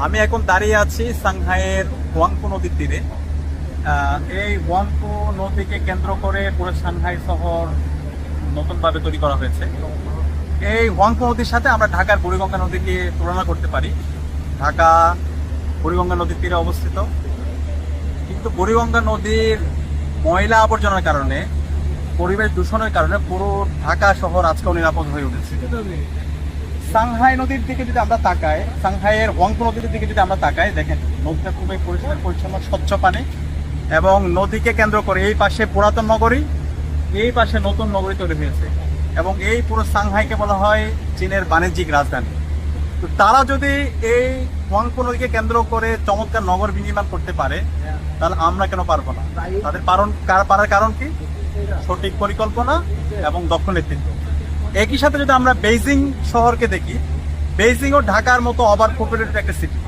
আমি এখন দাঁড়িয়ে আছি সাংহাইয়ের হুয়াংপো নদীর তীরে। এই হুয়াংপো নদীকে কেন্দ্র করে পুরো সাংহাই শহর নতুনভাবে তৈরি করা হয়েছে। এই হুয়াংপো নদীর সাথে আমরা ঢাকার বুড়িগঙ্গা নদীকে তুলনা করতে পারি। ঢাকা বুড়িগঙ্গা নদীর তীরে অবস্থিত, কিন্তু বুড়িগঙ্গা নদীর ময়লা আবর্জনার কারণে, পরিবেশ দূষণের কারণে পুরো ঢাকা শহর আজকেও নিরাপদ হয়ে উঠেছে। সাংহাই নদীর দিকে যদি আমরা তাকাই, সাংহাইয়ের হুয়াংপো নদীর দিকে যদি আমরা তাকাই, দেখেন নদীটা খুবই পরিষ্কার পরিচ্ছন্ন, স্বচ্ছ পানি, এবং নদীকে কেন্দ্র করে এই পাশে পুরাতন নগরী, এই পাশে নতুন নগরী তৈরি হয়েছে, এবং এই পুরো সাংহাইকে বলা হয় চীনের বাণিজ্যিক রাজধানী। তো তারা যদি এই হুয়াংপো নদীকে কেন্দ্র করে চমৎকার নগর বিনির্মাণ করতে পারে, তাহলে আমরা কেন পারবো না? তাদের পারার কারণ কি? সঠিক পরিকল্পনা এবং দক্ষ নেতৃত্ব। একই সাথে যদি আমরা বেইজিং শহরকে দেখি, বেইজিং ও ঢাকার মতো ওভার পপুলেটেড একটা সিটি।